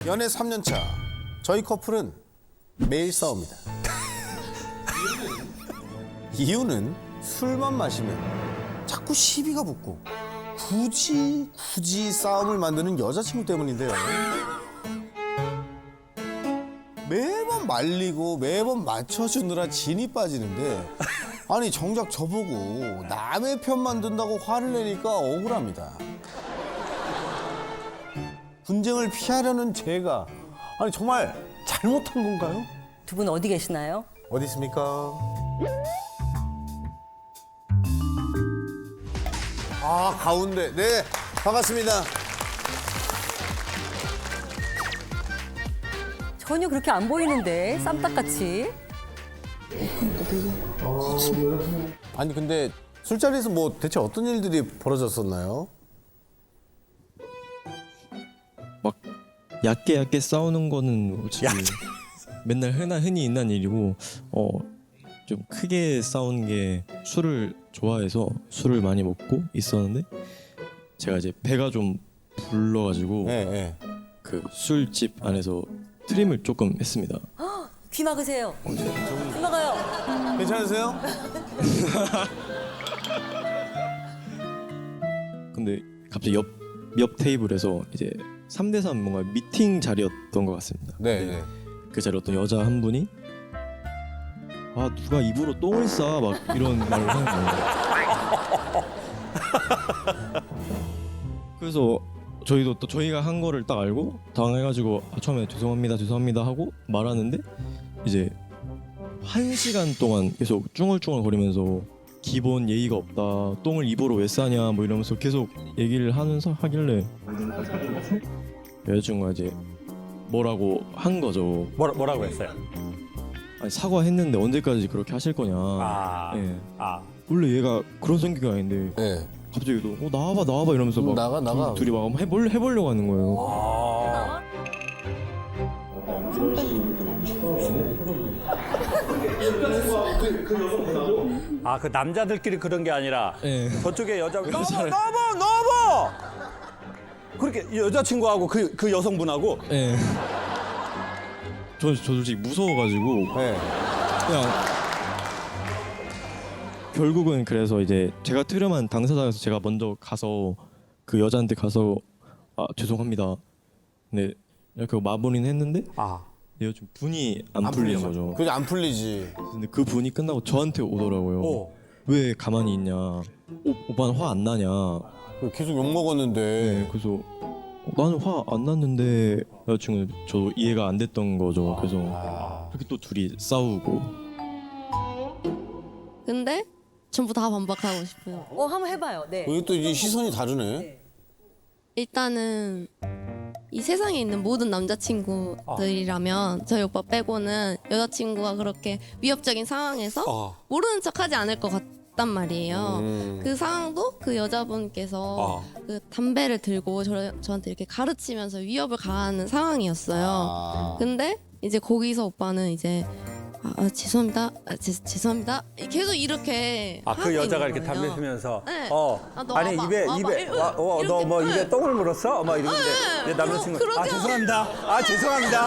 연애 3년 차. 저희 커플은 매일 싸웁니다. 이유는 술만 마시면 자꾸 시비가 붙고 굳이 싸움을 만드는 여자친구 때문인데요. 매번 말리고 매번 맞춰주느라 진이 빠지는데 아니 정작 저보고 남의 편만 든다고 화를 내니까 억울합니다. 분쟁을 피하려는 제가 아니 정말 잘못한 건가요? 두 분 어디 계시나요? 어디 있습니까? 아 가운데 네 반갑습니다. 전혀 그렇게 안 보이는데 쌈딱같이. 아니 근데 술자리에서 뭐 대체 어떤 일들이 벌어졌었나요? 막 얕게 싸우는 거는 진짜 맨날 흔히 있는 일이고 좀 크게 싸운 게 술을 좋아해서 술을 많이 먹고 있었는데 제가 이제 배가 좀 불러가지고 네. 그 술집 안에서 트림을 조금 했습니다. 귀 막으세요. 귀 막아요. 괜찮으세요? 근데 갑자기 옆 테이블에서 이제 3대3 뭔가 미팅 자리였던 것 같습니다. 네. 그 자리에 어떤 여자 한 분이 아 누가 입으로 똥을 싸 막 이런 말을 하는 거예요. 그래서 저희도 또 저희가 한 거를 딱 알고 당해가지고 처음에 죄송합니다 하고 말하는데 이제 1시간 동안 계속 쭝얼쭝얼 거리면서 기본 예의가 없다 똥을 입으로 왜 싸냐 뭐 이러면서 계속 얘기를 하면서 하길래 여자친구가 이제 뭐라고 한 거죠. 뭐라고 했어요? 아니, 사과했는데 언제까지 그렇게 하실 거냐. 예. 원래 얘가 그런 성격이 아닌데 네. 갑자기 또 나와봐 이러면서 막 나가. 둘이 막 해보려고 하는 거예요. 그 남자들끼리 그런 게 아니라 예. 저쪽에 여자 여자를- 너무 그렇게 여자친구하고 그 여성분하고 예. 저 솔직히 무서워가지고 네. 그냥 결국은 그래서 이제 제가 트름한 당사자여서 제가 먼저 가서 그 여자한테 가서 죄송합니다. 네 이렇게 마무리는 했는데 내가 좀 분이 안 풀리는 거죠. 그게 안 풀리지. 근데 그 분이 끝나고 저한테 오더라고요. 왜 가만히 있냐? 오빠는 화 안 나냐? 계속 욕 먹었는데. 네, 그래서 나는 화 안 났는데 여자친구는 저도 이해가 안 됐던 거죠. 그래서 그렇게 또 둘이 싸우고. 근데 전부 다 반박하고 싶어요. 한번 해봐요. 네. 여기 또 이제 시선이 다르네. 일단은 이 세상에 있는 모든 남자친구들이라면 저희 오빠 빼고는 여자친구가 그렇게 위협적인 상황에서 모르는 척하지 않을 것 같단 말이에요. 그 상황도 그 여자분께서 그 담배를 들고 저한테 이렇게 가르치면서 위협을 가하는 상황이었어요. 근데 이제 거기서 오빠는 이제 죄송합니다. 죄송합니다. 계속 이렇게 그 하고 여자가 있는 이렇게 거예요. 담배 피면서 네. 너 와봐, 입에 와봐. 너 뭐 이렇게. 입에 똥을 물었어? 막 이러는데 내 남자친구 그렇게 죄송합니다. 죄송합니다.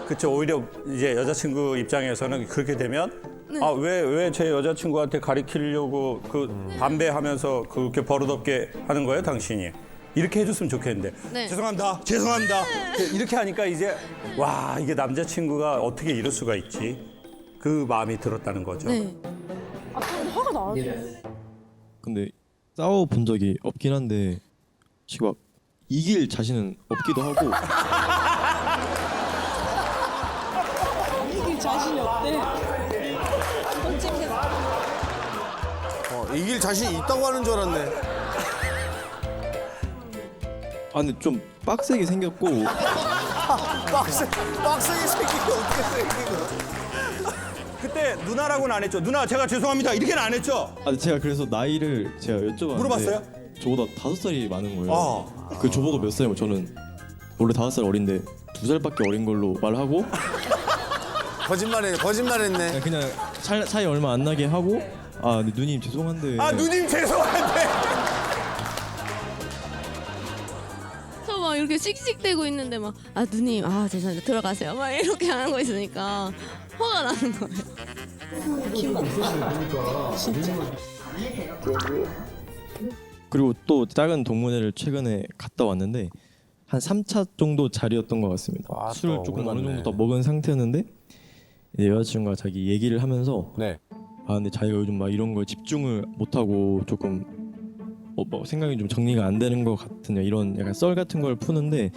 그쵸. 오히려 이제 여자친구 입장에서는 그렇게 되면 왜 제 여자친구한테 가리키려고 담배 하면서 그렇게 버릇없게 하는 거예요, 당신이? 이렇게 해줬으면 좋겠는데 네. 죄송합니다. 이렇게 하니까 이제 와 이게 남자친구가 어떻게 이럴 수가 있지? 그 마음이 들었다는 거죠. 네. 근데 싸워 본 적이 없긴 한데 지금 막 이길 자신은 없기도 하고. 이길 자신이 있다고 하는 줄 알았네. 근데 좀 빡세게 생겼고. 빡세게 생기고 어떻게 생기고. 그때 누나라고는 안 했죠. 누나 제가 죄송합니다. 이렇게는 안 했죠. 근데 제가 그래서 나이를 제가 여쭤봤는데 물어봤어요? 저보다 5살이 많은 거예요. 그 저보고 몇 살이면 저는 원래 5살 어린데 2살밖에 어린 걸로 말하고 거짓말했네. 그냥 차이 얼마 안 나게 하고 근데 누님 죄송한데 누님 죄송한데 저 막 이렇게 씩씩대고 있는데 막 아 누님 아 죄송합니다 들어가세요 막 이렇게 하고 있으니까 화가 나는 거예요. 그리고 또 작은 동문회를 최근에 갔다 왔는데 한 3차 정도 자리였던 것 같습니다. 아, 술을 또 조금 어느 오래갔네. 정도 더 먹은 상태였는데 이제 여자친구가 자기 얘기를 하면서 네. 아 근데 자기가 요즘 막 이런 거에 집중을 못하고 조금 뭐 생각이 좀 정리가 안 되는 것 같은 이런 약간 썰 같은 걸 푸는데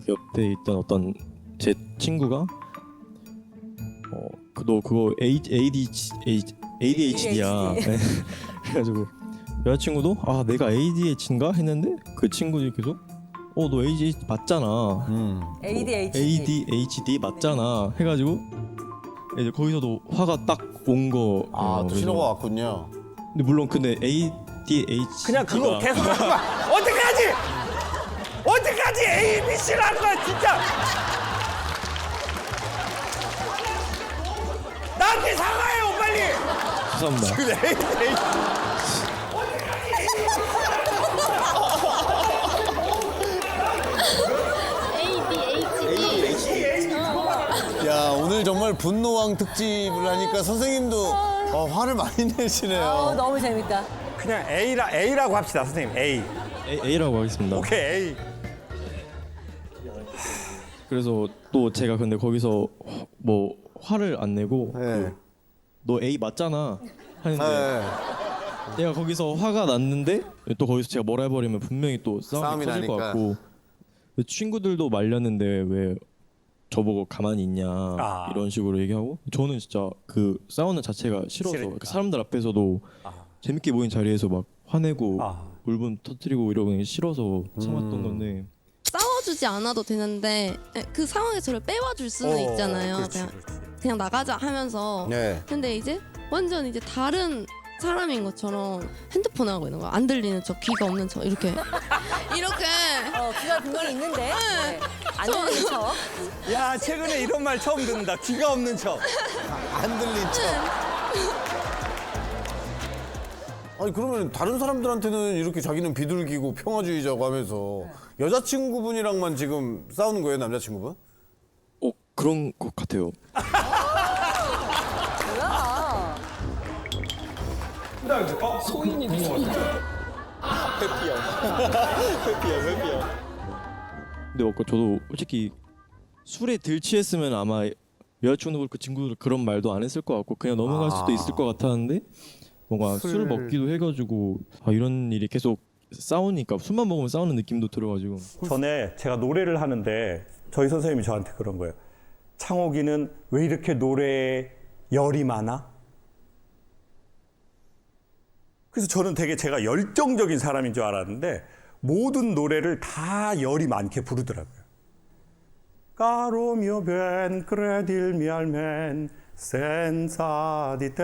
그 옆에 있던 어떤 제 친구가 너 그거 ADHD야. 그래가지고 여자친구도 아 내가 ADHD인가 했는데 그 친구들이 계속 너 ADHD 맞잖아. ADHD 맞잖아. 해가지고 이제 거기서도 화가 딱 온 거. 또 신호가 왔군요. 근데 물론 근데 ADHD 그냥 그거 계속 하지 마. 언제까지 A, B, C를 할 거야 진짜. 나한테 사과해요 빨리. 죄송합니다. 그래 A. 야, 오늘 정말 분노왕 특집을 하니까 선생님도 화를 많이 내시네요. 너무 재밌다. 그냥 A라고 합시다 선생님 A. A라고 하겠습니다. 오케이 A. 그래서 또 제가 근데 거기서 뭐 화를 안 내고 네. 너 A 맞잖아 하는데 네. 내가 거기서 화가 났는데 또 거기서 제가 뭐라 해버리면 분명히 또 싸움이 싸움이 커질 것 나니까. 같고 친구들도 말렸는데 왜 저보고 가만히 있냐 이런 식으로 얘기하고 저는 진짜 그 싸우는 자체가 싫어서 싫으니까. 그 사람들 앞에서도 재밌게 모인 자리에서 막 화내고 울분 터뜨리고 이러는 게 싫어서 참았던 건데 싸워주지 않아도 되는데 그 상황에 저를 빼와줄 수는 있잖아요. 그렇지. 그냥 나가자 하면서. 네. 근데 이제 완전 이제 다른 사람인 것처럼 핸드폰 하고 있는 거야. 안 들리는 척, 귀가 없는 척 이렇게 이렇게. 귀가 분명히 있는데 네. 안 들리는 척. 야 최근에 이런 말 처음 듣는다. 귀가 없는 척. 안 들린 척. 아니 그러면 다른 사람들한테는 이렇게 자기는 비둘기고 평화주의자고 하면서 여자친구분이랑만 지금 싸우는 거예요, 남자친구분? 그런 것 같아요. 근데 뭐 저도 솔직히 술에 들취했으면 아마 여자친구도 그 친구들 그런 말도 안 했을 것 같고 그냥 넘어갈 수도 있을 것 같았는데 뭔가 술 먹기도 해가지고 이런 일이 계속 싸우니까 술만 먹으면 싸우는 느낌도 들어가지고 전에 제가 노래를 하는데 저희 선생님이 저한테 그런 거예요. 창옥이는 왜 이렇게 노래에 열이 많아? 그래서 저는 되게 제가 열정적인 사람인 줄 알았는데 모든 노래를 다 열이 많게 부르더라고요. Caro mio ben credilmi almen senza di te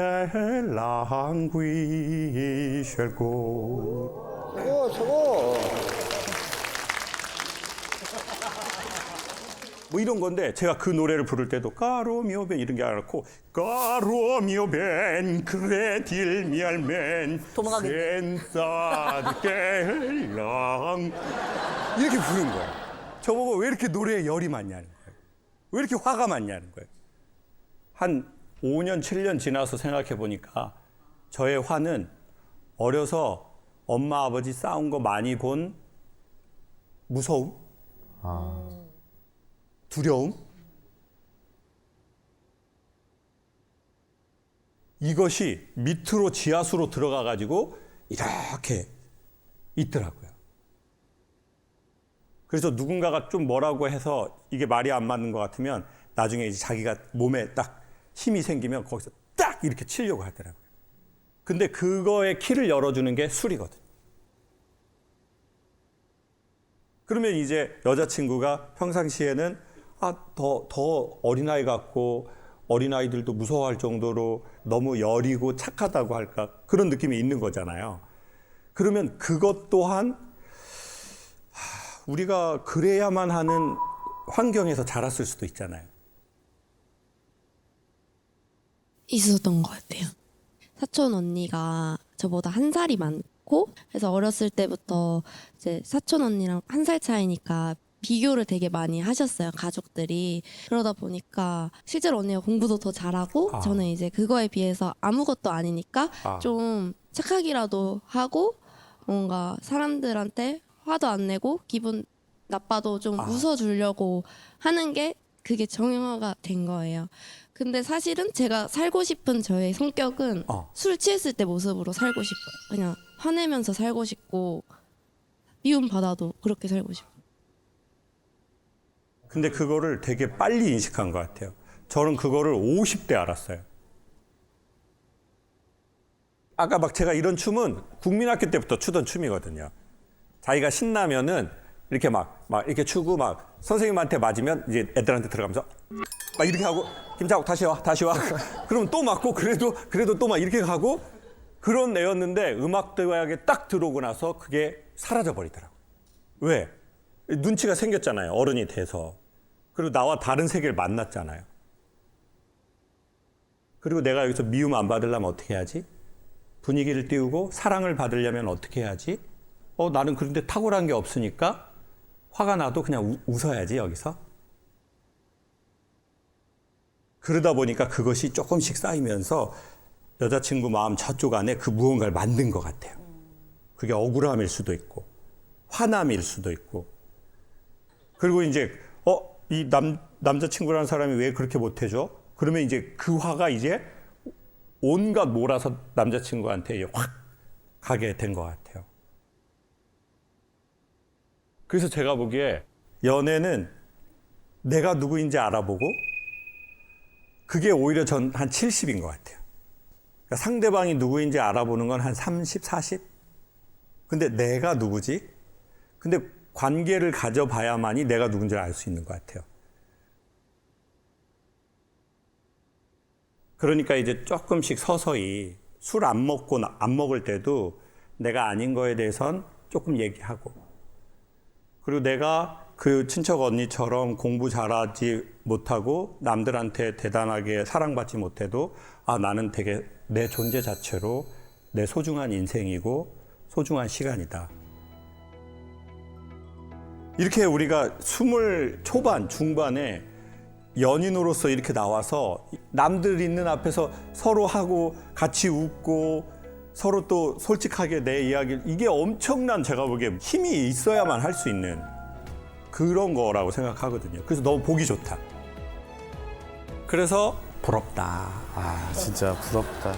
languisce il cuore. 뭐 이런 건데 제가 그 노래를 부를 때도 Caro mio ben 이런 게 아니고 Caro mio ben credilmi almen 도망가겠네. senza di te lang 이렇게 부른 거예요. 저보고 왜 이렇게 노래에 열이 많냐는 거예요. 왜 이렇게 화가 많냐는 거예요. 한 5년, 7년 지나서 생각해 보니까 저의 화는 어려서 엄마, 아버지 싸운 거 많이 본 무서움, 두려움, 이것이 밑으로 지하수로 들어가 가지고 이렇게 있더라고요. 그래서 누군가가 좀 뭐라고 해서 이게 말이 안 맞는 것 같으면 나중에 이제 자기가 몸에 딱 힘이 생기면 거기서 딱 이렇게 치려고 하더라고요. 근데 그거의 키를 열어주는 게 술이거든요. 그러면 이제 여자친구가 평상시에는 더 어린아이 같고 어린아이들도 무서워할 정도로 너무 여리고 착하다고 할까 그런 느낌이 있는 거잖아요. 그러면 그것 또한 우리가 그래야만 하는 환경에서 자랐을 수도 있잖아요. 있었던 것 같아요. 사촌 언니가 저보다 한 살이 많고 그래서 어렸을 때부터 이제 사촌 언니랑 1살 차이니까 비교를 되게 많이 하셨어요, 가족들이. 그러다 보니까 실제로 언니가 공부도 더 잘하고 저는 이제 그거에 비해서 아무것도 아니니까 좀 착하기라도 하고 뭔가 사람들한테 화도 안 내고 기분 나빠도 좀 웃어주려고 하는 게 그게 정형화가 된 거예요. 근데 사실은 제가 살고 싶은 저의 성격은 술 취했을 때 모습으로 살고 싶어요. 그냥 화내면서 살고 싶고 미움 받아도 그렇게 살고 싶어요. 근데 그거를 되게 빨리 인식한 것 같아요. 저는 그거를 50대 알았어요. 아까 막 제가 이런 춤은 국민학교 때부터 추던 춤이거든요. 자기가 신나면은 이렇게 막 이렇게 추고 막 선생님한테 맞으면 이제 애들한테 들어가면서 막 이렇게 하고 김자국 다시 와. 그러면 또 맞고 그래도 또 막 이렇게 가고 그런 애였는데 음악대학에 딱 들어오고 나서 그게 사라져 버리더라고요. 왜? 눈치가 생겼잖아요. 어른이 돼서. 그리고 나와 다른 세계를 만났잖아요. 그리고 내가 여기서 미움 안 받으려면 어떻게 해야지? 분위기를 띄우고 사랑을 받으려면 어떻게 해야지? 나는 그런데 탁월한 게 없으니까 화가 나도 그냥 웃어야지 여기서. 그러다 보니까 그것이 조금씩 쌓이면서 여자친구 마음 저쪽 안에 그 무언가를 만든 것 같아요. 그게 억울함일 수도 있고 화남일 수도 있고 그리고 이제 이 남자친구라는 사람이 왜 그렇게 못해줘? 그러면 이제 그 화가 이제 온갖 몰아서 남자친구한테 확 가게 된 것 같아요. 그래서 제가 보기에 연애는 내가 누구인지 알아보고 그게 오히려 전 한 70인 것 같아요. 그러니까 상대방이 누구인지 알아보는 건 한 30, 40? 근데 내가 누구지? 근데 관계를 가져봐야만이 내가 누군지를 알 수 있는 것 같아요. 그러니까 이제 조금씩 서서히 술 안 먹고 안 먹을 때도 내가 아닌 거에 대해선 조금 얘기하고 그리고 내가 그 친척 언니처럼 공부 잘하지 못하고 남들한테 대단하게 사랑받지 못해도 나는 되게 내 존재 자체로 내 소중한 인생이고 소중한 시간이다. 이렇게 우리가 20 초반, 중반에 연인으로서 이렇게 나와서 남들 있는 앞에서 서로 하고 같이 웃고 서로 또 솔직하게 내 이야기를 이게 엄청난 제가 보기에 힘이 있어야만 할 수 있는 그런 거라고 생각하거든요. 그래서 너무 보기 좋다. 그래서 부럽다. 진짜 부럽다.